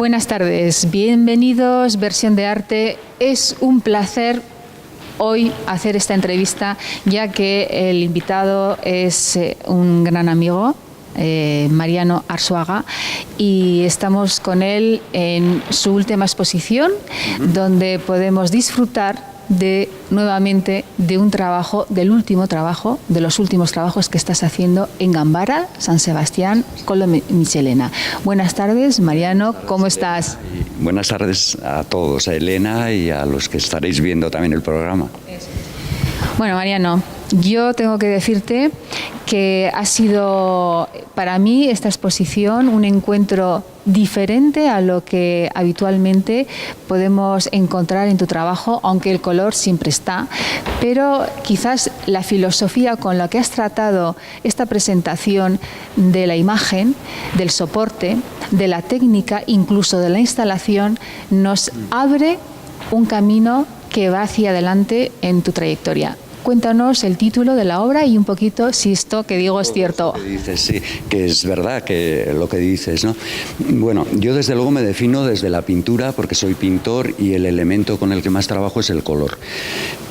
Buenas tardes, bienvenidos, Versión de Arte. Es un placer hoy hacer esta entrevista, ya que el invitado es un gran amigo, Mariano Arzuaga, y estamos con él en su última exposición, donde podemos disfrutar nuevamente de un trabajo, del último trabajo, de los últimos trabajos que estás haciendo en Gambara, San Sebastián, con la Michelena. Buenas tardes, Mariano, ¿cómo estás? Buenas tardes a todos, a Elena y a los que estaréis viendo también el programa. Bueno, Mariano, yo tengo que decirte que ha sido para mí esta exposición un encuentro diferente a lo que habitualmente podemos encontrar en tu trabajo, aunque el color siempre está, pero quizás la filosofía con la que has tratado esta presentación de la imagen, del soporte, de la técnica, incluso de la instalación, nos abre un camino que va hacia adelante en tu trayectoria. Cuéntanos el título de la obra y un poquito si esto que digo es cierto. Que dices, sí, que es verdad que lo que dices, ¿no? Bueno, yo desde luego me defino desde la pintura porque soy pintor y el elemento con el que más trabajo es el color.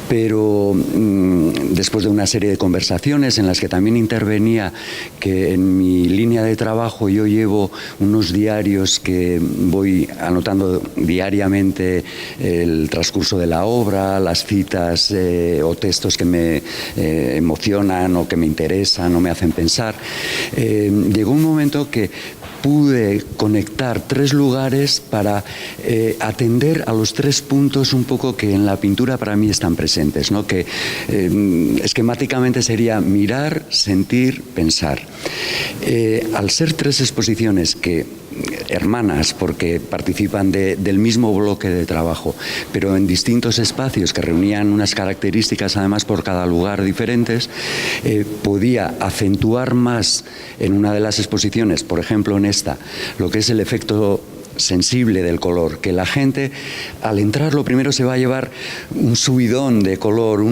Pero después de una serie de conversaciones en las que también intervenía, que en mi línea de trabajo yo llevo unos diarios que voy anotando diariamente el transcurso de la obra, las citas o textos que me emocionan o que me interesan o me hacen pensar, llegó un momento que pude conectar tres lugares para atender a los tres puntos un poco que en la pintura para mí están presentes, ¿no? Que esquemáticamente sería mirar, sentir, pensar. Al ser tres exposiciones que hermanas, porque participan del mismo bloque de trabajo, pero en distintos espacios que reunían unas características además por cada lugar diferentes, podía acentuar más en una de las exposiciones, por ejemplo en esta, lo que es el efecto sensible del color, que la gente al entrar lo primero se va a llevar un subidón de color,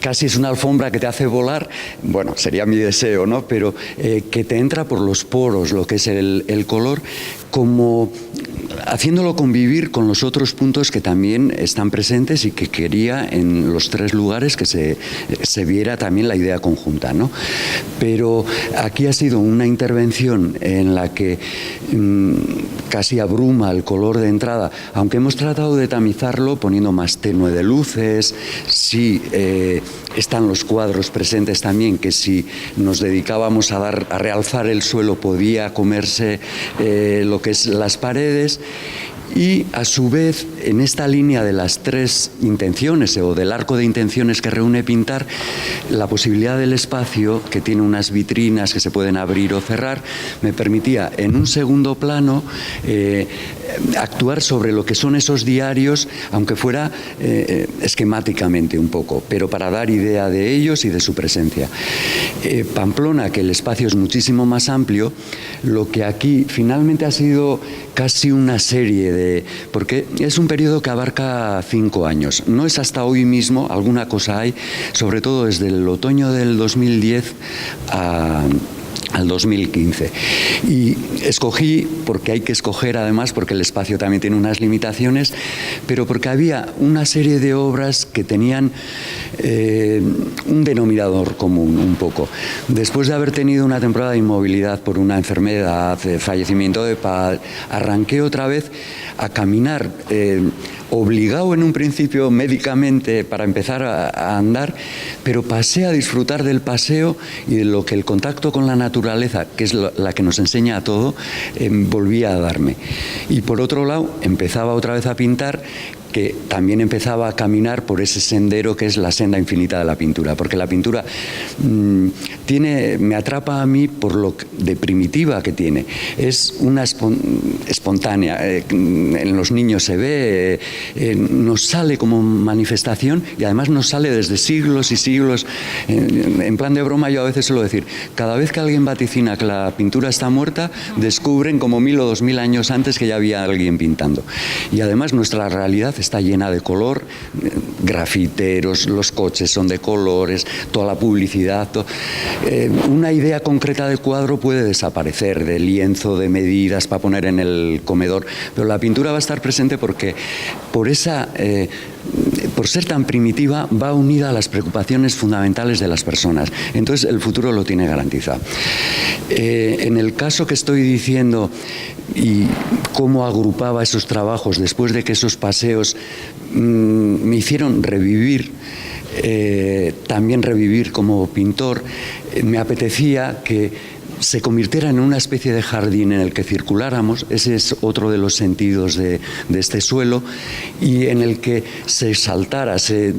casi es una alfombra que te hace volar, bueno, sería mi deseo, ¿no? Pero que te entra por los poros, lo que es el color, como haciéndolo convivir con los otros puntos que también están presentes y que quería en los tres lugares que se viera también la idea conjunta, ¿no? Pero aquí ha sido una intervención en la que casi abruma el color de entrada, aunque hemos tratado de tamizarlo poniendo más tenue de luces. Sí, están los cuadros presentes también, que si nos dedicábamos a realzar el suelo podía comerse lo que es las paredes. Y a su vez, en esta línea de las tres intenciones o del arco de intenciones que reúne pintar, la posibilidad del espacio, que tiene unas vitrinas que se pueden abrir o cerrar, me permitía en un segundo plano actuar sobre lo que son esos diarios, aunque fuera esquemáticamente un poco, pero para dar idea de ellos y de su presencia. Pamplona, que el espacio es muchísimo más amplio, lo que aquí finalmente ha sido casi una serie porque es un periodo que abarca 5 años. No es hasta hoy mismo, alguna cosa hay, sobre todo desde el otoño del 2010 al 2015. Y escogí, porque hay que escoger además, porque el espacio también tiene unas limitaciones, pero porque había una serie de obras que tenían un denominador común un poco. Después de haber tenido una temporada de inmovilidad por una enfermedad, fallecimiento de padre, arranqué otra vez a caminar, obligado en un principio médicamente para empezar a andar, pero pasé a disfrutar del paseo y de lo que el contacto con la naturaleza, que es la que nos enseña a todo, volvía a darme. Y por otro lado, empezaba otra vez a pintar, que también empezaba a caminar por ese sendero que es la senda infinita de la pintura, porque la pintura me atrapa a mí por lo de primitiva que tiene. Es una espontánea, en los niños se ve, nos sale como manifestación y además nos sale desde siglos y siglos. En plan de broma yo a veces suelo decir, cada vez que alguien vaticina que la pintura está muerta, descubren como 1000 o 2000 años antes que ya había alguien pintando. Y además nuestra realidad está llena de color, grafiteros, los coches son de colores, toda la publicidad. Una idea concreta de cuadro puede desaparecer, de lienzo, de medidas para poner en el comedor, pero la pintura va a estar presente porque por ser tan primitiva va unida a las preocupaciones fundamentales de las personas. Entonces el futuro lo tiene garantizado. En el caso que estoy diciendo y cómo agrupaba esos trabajos después de que esos paseos me hicieron revivir, también revivir como pintor, me apetecía que se convirtiera en una especie de jardín en el que circuláramos. Ese es otro de los sentidos de este suelo, y en el que se exaltara, se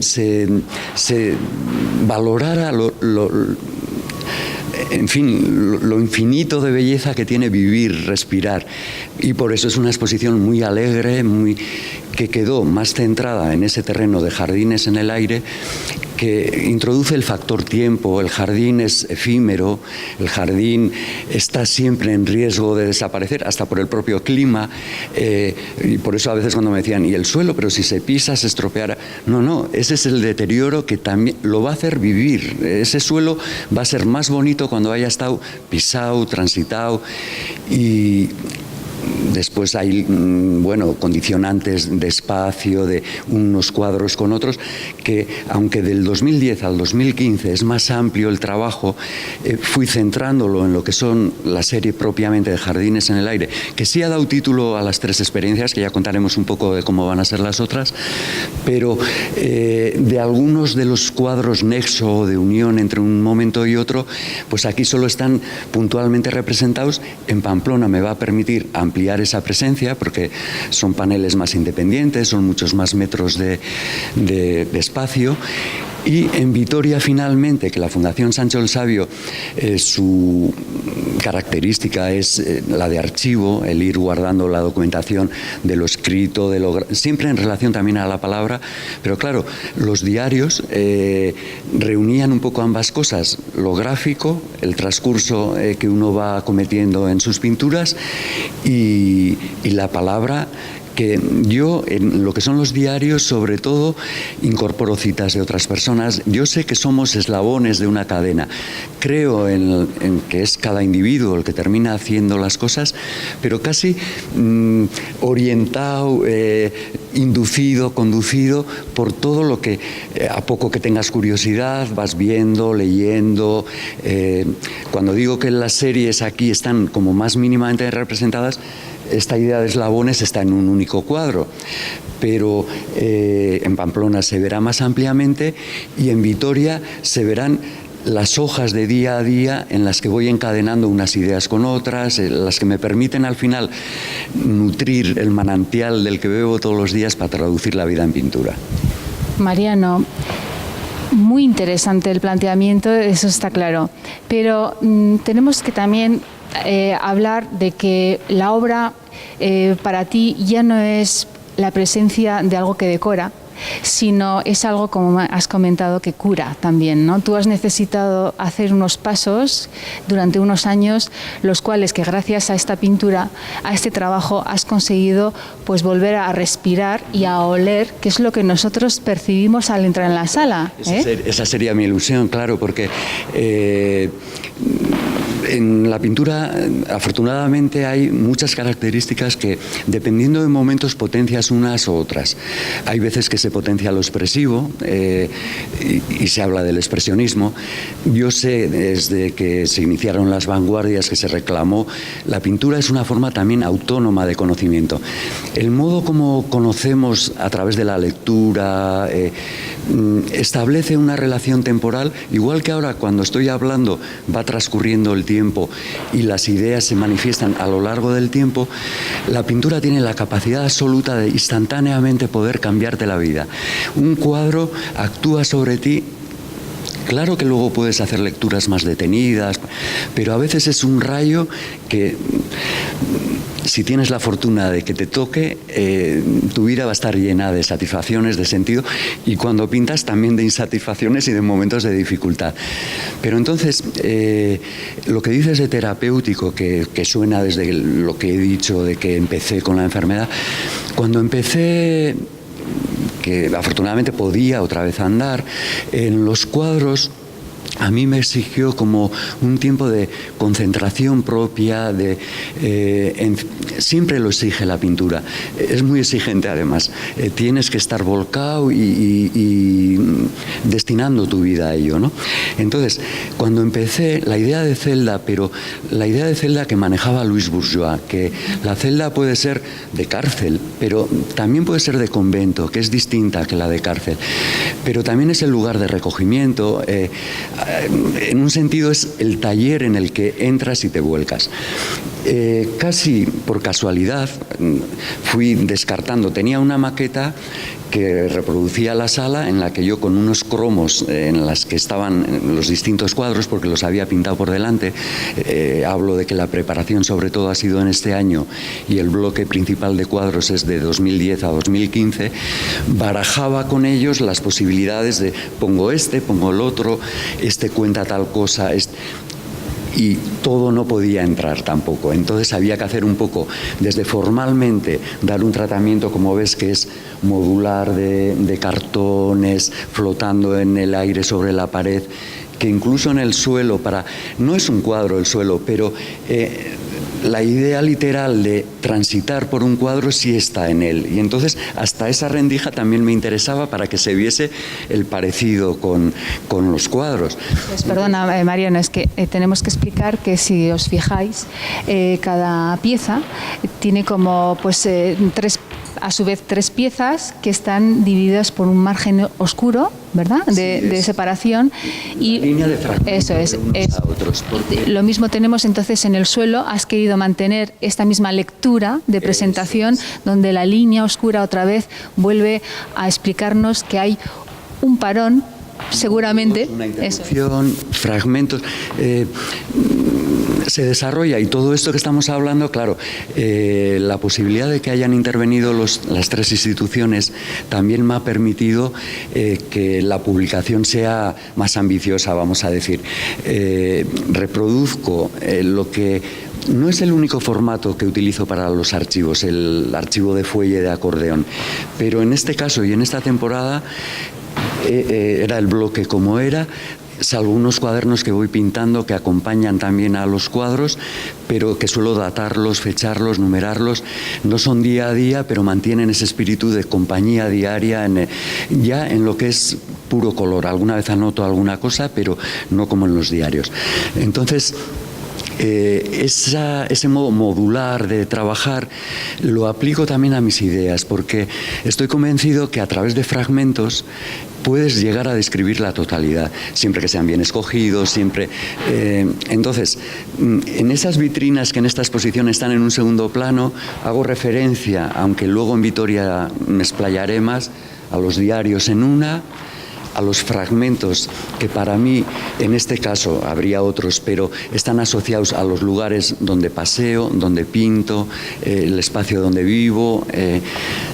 valorara en fin, lo infinito de belleza que tiene vivir, respirar. Y por eso es una exposición muy alegre, que quedó más centrada en ese terreno de jardines en el aire, que introduce el factor tiempo. El jardín es efímero, el jardín está siempre en riesgo de desaparecer, hasta por el propio clima, y por eso a veces cuando me decían, ¿y el suelo? Pero si se pisa, se estropeará. No, ese es el deterioro que también lo va a hacer vivir. Ese suelo va a ser más bonito cuando haya estado pisado, transitado, y después hay, condicionantes de espacio, de unos cuadros con otros, que aunque del 2010 al 2015 es más amplio el trabajo, fui centrándolo en lo que son la serie propiamente de Jardines en el Aire, que sí ha dado título a las 3 experiencias, que ya contaremos un poco de cómo van a ser las otras, pero de algunos de los cuadros nexo, de unión entre un momento y otro, pues aquí solo están puntualmente representados. En Pamplona me va a permitir ampliar esa presencia porque son paneles más independientes, son muchos más metros de espacio. Y en Vitoria, finalmente, que la Fundación Sancho el Sabio, su característica es la de archivo, el ir guardando la documentación de lo escrito, siempre en relación también a la palabra, pero claro, los diarios reunían un poco ambas cosas, lo gráfico, el transcurso que uno va cometiendo en sus pinturas, y la palabra, que yo, en lo que son los diarios, sobre todo, incorporo citas de otras personas. Yo sé que somos eslabones de una cadena. Creo en que es cada individuo el que termina haciendo las cosas, pero casi orientado, inducido, conducido por todo lo que, a poco que tengas curiosidad, vas viendo, leyendo. Cuando digo que las series aquí están como más mínimamente representadas, esta idea de eslabones está en un único cuadro, pero en Pamplona se verá más ampliamente, y en Vitoria se verán las hojas de día a día en las que voy encadenando unas ideas con otras, las que me permiten al final nutrir el manantial del que bebo todos los días para traducir la vida en pintura. Mariano, muy interesante el planteamiento, eso está claro, pero tenemos que también hablar de que la obra para ti ya no es la presencia de algo que decora, sino es algo, como has comentado, que cura también, ¿no? Tú has necesitado hacer unos pasos durante unos años, los cuales, que gracias a esta pintura, a este trabajo, has conseguido pues volver a respirar y a oler, que es lo que nosotros percibimos al entrar en la sala. Esa sería mi ilusión, claro, porque en la pintura, afortunadamente, hay muchas características que, dependiendo de momentos, potencias unas u otras. Hay veces que se potencia lo expresivo y se habla del expresionismo. Yo sé, desde que se iniciaron las vanguardias, que se reclamó, la pintura es una forma también autónoma de conocimiento. El modo como conocemos a través de la lectura establece una relación temporal, igual que ahora cuando estoy hablando va transcurriendo el tiempo y las ideas se manifiestan a lo largo del tiempo. La pintura tiene la capacidad absoluta de instantáneamente poder cambiarte la vida. Un cuadro actúa sobre ti. Claro que luego puedes hacer lecturas más detenidas, pero a veces es un rayo que, si tienes la fortuna de que te toque, tu vida va a estar llena de satisfacciones, de sentido, y cuando pintas también de insatisfacciones y de momentos de dificultad. Pero entonces, lo que dices de terapéutico, que suena desde lo que he dicho de que empecé con la enfermedad, cuando empecé que afortunadamente podía otra vez andar. En los cuadros a mí me exigió como un tiempo de concentración propia, siempre lo exige la pintura. Es muy exigente además. Tienes que estar volcado y destinando tu vida a ello, ¿no? Entonces, cuando empecé, la idea de celda, pero la idea de celda que manejaba Louis Bourgeois, que la celda puede ser de cárcel, pero también puede ser de convento, que es distinta que la de cárcel, pero también es el lugar de recogimiento. En un sentido es el taller en el que entras y te vuelcas. Casi por casualidad fui descartando. Tenía una maqueta que reproducía la sala en la que yo con unos cromos en las que estaban los distintos cuadros, porque los había pintado por delante, hablo de que la preparación sobre todo ha sido en este año y el bloque principal de cuadros es de 2010 a 2015, barajaba con ellos las posibilidades de pongo el otro, este cuenta tal cosa, y todo no podía entrar tampoco. Entonces había que hacer un poco, desde formalmente, dar un tratamiento, como ves, que es modular de cartones, flotando en el aire sobre la pared, que incluso en el suelo, no es un cuadro el suelo, pero la idea literal de transitar por un cuadro sí está en él. Y entonces hasta esa rendija también me interesaba para que se viese el parecido con los cuadros. Pues perdona, Mariano, es que tenemos que explicar que si os fijáis, cada pieza tiene como a su vez tres piezas que están divididas por un margen oscuro, ¿verdad? De separación. Y línea de fragmentos. Eso es. A otros, lo mismo tenemos entonces en el suelo. Has querido mantener esta misma lectura de presentación, donde la línea oscura otra vez vuelve a explicarnos que hay un parón, seguramente. Una interrupción, fragmentos. Se desarrolla, y todo esto que estamos hablando, claro, la posibilidad de que hayan intervenido las tres instituciones también me ha permitido que la publicación sea más ambiciosa, vamos a decir. Reproduzco lo que no es el único formato que utilizo para los archivos, el archivo de fuelle de acordeón, pero en este caso y en esta temporada era el bloque como era, salvo unos cuadernos que voy pintando que acompañan también a los cuadros, pero que suelo datarlos, fecharlos, numerarlos. No son día a día, pero mantienen ese espíritu de compañía diaria ya en lo que es puro color. Alguna vez anoto alguna cosa, pero no como en los diarios. Entonces, ese modo modular de trabajar lo aplico también a mis ideas, porque estoy convencido que a través de fragmentos puedes llegar a describir la totalidad, siempre que sean bien escogidos, siempre. Entonces, en esas vitrinas que en esta exposición están en un segundo plano, hago referencia, aunque luego en Vitoria me explayaré más, a los diarios en una, a los fragmentos que para mí, en este caso, habría otros, pero están asociados a los lugares donde paseo, donde pinto, el espacio donde vivo,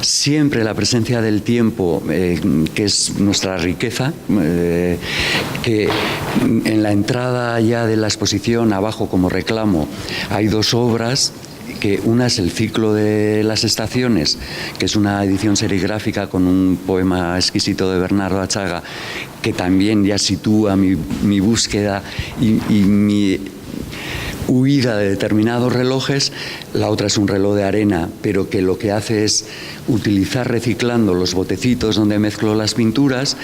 siempre la presencia del tiempo, que es nuestra riqueza, que en la entrada ya de la exposición, abajo como reclamo, hay dos obras, que una es El ciclo de las estaciones, que es una edición serigráfica con un poema exquisito de Bernardo Achaga, que también ya sitúa mi búsqueda y mi huida de determinados relojes. La otra es un reloj de arena, pero que lo que hace es utilizar reciclando los botecitos donde mezclo las pinturas,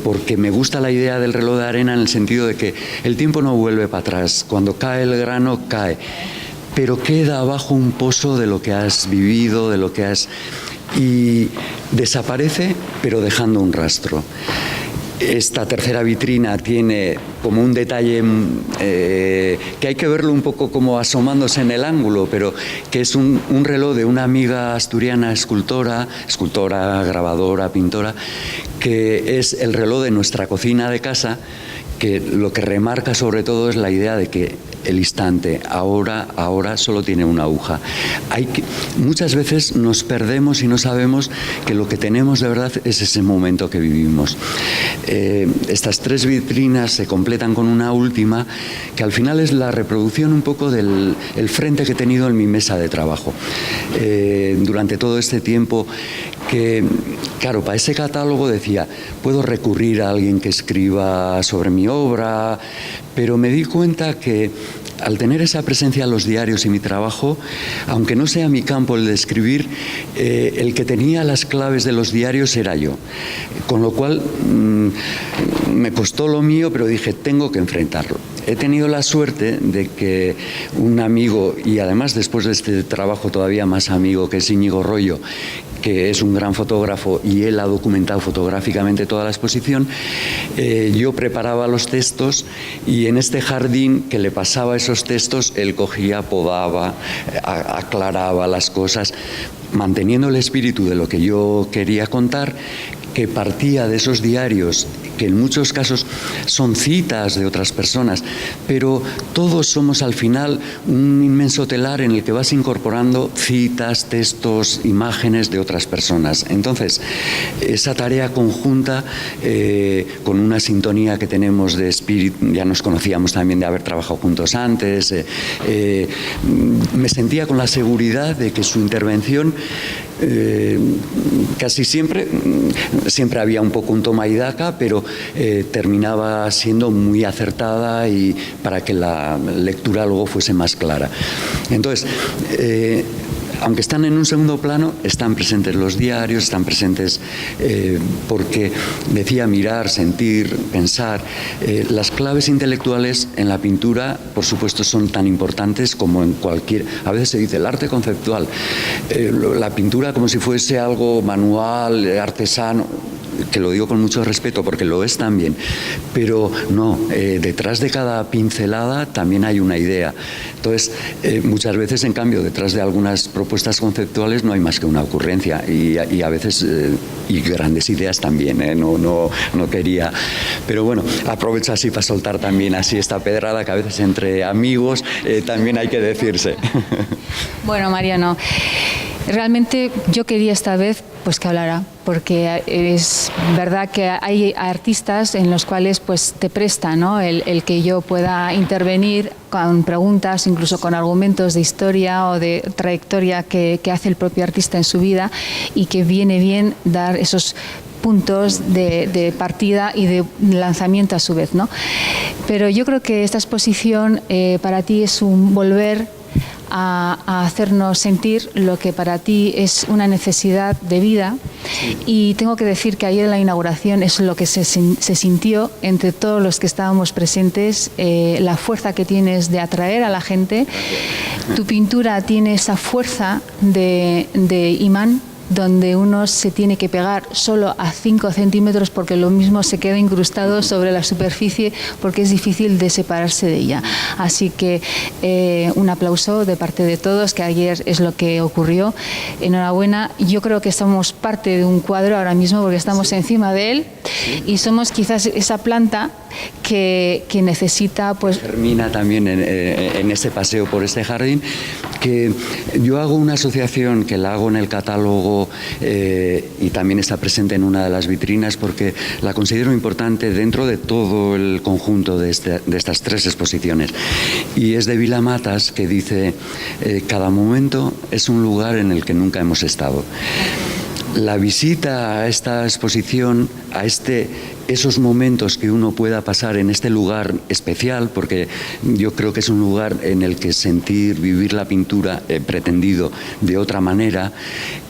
porque me gusta la idea del reloj de arena en el sentido de que el tiempo no vuelve para atrás. Cuando cae el grano, cae, pero queda abajo un pozo de lo que has vivido, de lo que has... y desaparece, pero dejando un rastro. Esta tercera vitrina tiene como un detalle que hay que verlo un poco como asomándose en el ángulo, pero que es un reloj de una amiga asturiana escultora, grabadora, pintora, que es el reloj de nuestra cocina de casa, que lo que remarca sobre todo es la idea de que el instante, ahora solo tiene una aguja. Muchas veces nos perdemos y no sabemos que lo que tenemos de verdad es ese momento que vivimos. Estas tres vitrinas se completan con una última, que al final es la reproducción un poco del frente que he tenido en mi mesa de trabajo. Durante todo este tiempo que claro, para ese catálogo decía, puedo recurrir a alguien que escriba sobre mi obra, pero me di cuenta que al tener esa presencia en los diarios y mi trabajo, aunque no sea mi campo el de escribir, el que tenía las claves de los diarios era yo. Con lo cual me costó lo mío, pero dije, tengo que enfrentarlo. He tenido la suerte de que un amigo, y además después de este trabajo todavía más amigo, que es Íñigo Rollo, que es un gran fotógrafo y él ha documentado fotográficamente toda la exposición, yo preparaba los textos y en este jardín que le pasaba esos textos, él cogía, podaba, aclaraba las cosas, manteniendo el espíritu de lo que yo quería contar, que partía de esos diarios, que en muchos casos son citas de otras personas, pero todos somos al final un inmenso telar en el que vas incorporando citas, textos, imágenes de otras personas. Entonces, esa tarea conjunta, con una sintonía que tenemos de espíritu, ya nos conocíamos también de haber trabajado juntos antes, me sentía con la seguridad de que su intervención casi siempre había un poco un toma y daca, pero terminaba siendo muy acertada y para que la lectura luego fuese más clara. Entonces, aunque están en un segundo plano, están presentes los diarios, están presentes porque decía mirar, sentir, pensar. Las claves intelectuales en la pintura, por supuesto, son tan importantes como en cualquier... A veces se dice el arte conceptual, la pintura como si fuese algo manual, artesano, que lo digo con mucho respeto porque lo es también, pero no, detrás de cada pincelada también hay una idea. Entonces, muchas veces, en cambio, detrás de algunas propuestas conceptuales no hay más que una ocurrencia y a veces, y grandes ideas también, no quería. Pero bueno, aprovecho así para soltar también así esta pedrada que a veces entre amigos también hay que decirse. Bueno, Mariano, realmente yo quería esta vez pues que hablara, porque es verdad que hay artistas en los cuales pues te presta, ¿no?, el que yo pueda intervenir con preguntas, incluso con argumentos de historia o de trayectoria que hace el propio artista en su vida, y que viene bien dar esos puntos de partida y de lanzamiento a su vez, ¿no? Pero yo creo que esta exposición para ti es un volver a hacernos sentir lo que para ti es una necesidad de vida. Sí. Y tengo que decir que ayer en la inauguración es lo que se sintió entre todos los que estábamos presentes, la fuerza que tienes de atraer a la gente. Tu pintura tiene esa fuerza de imán, donde uno se tiene que pegar solo a 5 centímetros porque lo mismo se queda incrustado sobre la superficie porque es difícil de separarse de ella. Así que un aplauso de parte de todos, que ayer es lo que ocurrió. Enhorabuena. Yo creo que somos parte de un cuadro ahora mismo porque estamos encima de él y somos quizás esa planta que necesita pues... Termina también en este paseo por este jardín, que yo hago una asociación que la hago en el catálogo y también está presente en una de las vitrinas porque la considero importante dentro de todo el conjunto de estas 3 exposiciones, y es de Vila Matas, que dice cada momento es un lugar en el que nunca hemos estado. La visita a esta exposición, a esos momentos que uno pueda pasar en este lugar especial, porque yo creo que es un lugar en el que sentir, vivir la pintura pretendido de otra manera,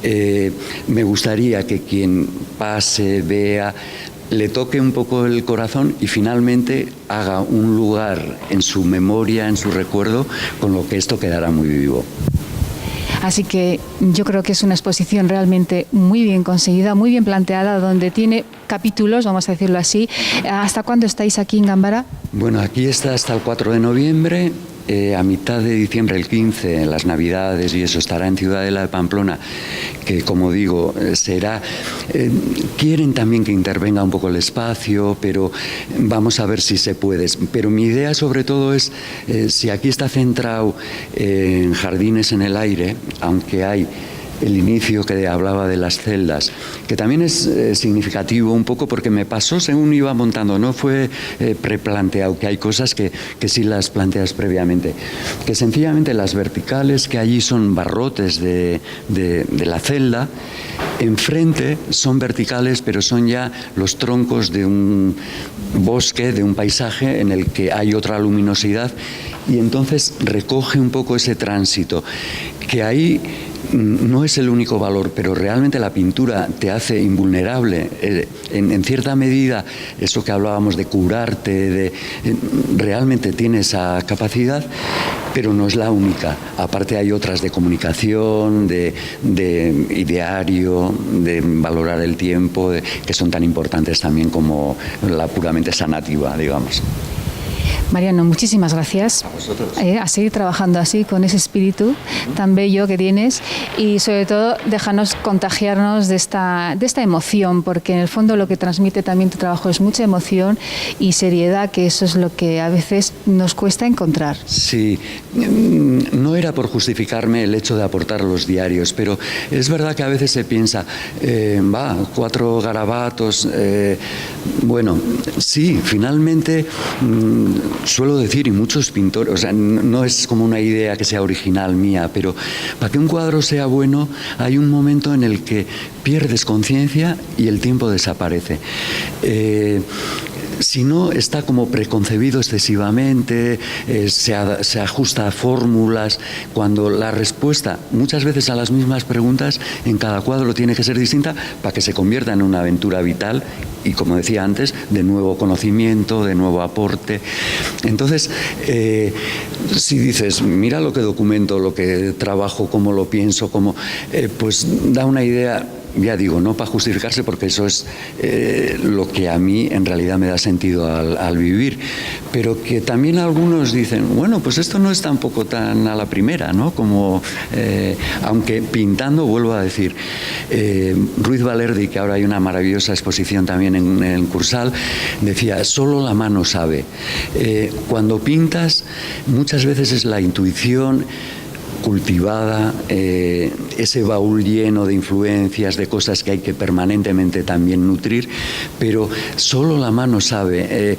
me gustaría que quien pase, vea, le toque un poco el corazón y finalmente haga un lugar en su memoria, en su recuerdo, con lo que esto quedará muy vivo. Así que yo creo que es una exposición realmente muy bien conseguida, muy bien planteada, donde tiene capítulos, vamos a decirlo así. ¿Hasta cuándo estáis aquí en Gámbara? Bueno, aquí está hasta el 4 de noviembre. A mitad de diciembre, el 15, en las Navidades y eso, estará en Ciudadela de Pamplona, que como digo, será... quieren también que intervenga un poco el espacio, pero vamos a ver si se puede. Pero mi idea sobre todo es, si aquí está centrado en Jardines en el Aire, aunque hay el inicio que hablaba de las celdas, que también es significativo un poco porque me pasó según iba montando, no fue preplanteado, que hay cosas que sí las planteas previamente, que sencillamente las verticales que allí son barrotes de la celda, enfrente son verticales, pero son ya los troncos de un bosque, de un paisaje en el que hay otra luminosidad, y entonces recoge un poco ese tránsito, que ahí no es el único valor, pero realmente la pintura te hace invulnerable. En cierta medida, eso que hablábamos de curarte, realmente tiene esa capacidad, pero no es la única. Aparte hay otras de comunicación, de ideario, de valorar el tiempo, que son tan importantes también como la puramente sanativa, digamos. Mariano, muchísimas gracias. A vosotros. A seguir trabajando así, con ese espíritu tan bello que tienes, y sobre todo déjanos contagiarnos de esta emoción, porque en el fondo lo que transmite también tu trabajo es mucha emoción y seriedad, que eso es lo que a veces nos cuesta encontrar. Sí, no era por justificarme el hecho de aportar los diarios, pero es verdad que a veces se piensa, 4 garabatos, bueno, sí, finalmente suelo decir, y muchos pintores, o sea, no es como una idea que sea original mía, pero para que un cuadro sea bueno hay un momento en el que pierdes conciencia y el tiempo desaparece. Si no, está como preconcebido excesivamente, se ajusta a fórmulas, cuando la respuesta muchas veces a las mismas preguntas en cada cuadro tiene que ser distinta para que se convierta en una aventura vital y, como decía antes, de nuevo conocimiento, de nuevo aporte. Entonces, si dices, mira lo que documento, lo que trabajo, cómo lo pienso, pues da una idea. Ya digo, no para justificarse, porque eso es lo que a mí en realidad me da sentido al vivir, pero que también algunos dicen, bueno, pues esto no es tampoco tan a la primera, ¿no? Como, aunque pintando, vuelvo a decir, Ruiz Valerdi, que ahora hay una maravillosa exposición también en Cursal, decía, solo la mano sabe. Cuando pintas, muchas veces es la intuición cultivada, ese baúl lleno de influencias, de cosas que hay que permanentemente también nutrir, pero solo la mano sabe.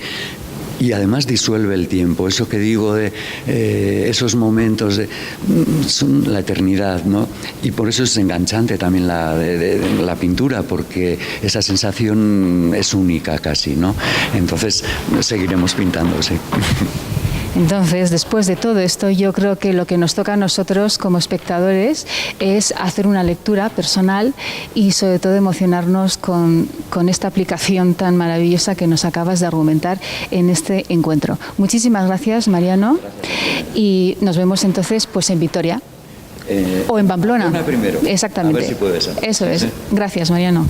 Y además disuelve el tiempo, eso que digo de esos momentos, son la eternidad, ¿no? Y por eso es enganchante también la pintura, porque esa sensación es única casi, ¿no? Entonces seguiremos pintando, sí. Entonces, después de todo esto, yo creo que lo que nos toca a nosotros como espectadores es hacer una lectura personal y sobre todo emocionarnos con esta aplicación tan maravillosa que nos acabas de argumentar en este encuentro. Muchísimas gracias, Mariano. Gracias. Y nos vemos entonces pues en Vitoria o en Pamplona. Primero. Exactamente. A ver si puede ser. Eso es. Gracias, Mariano.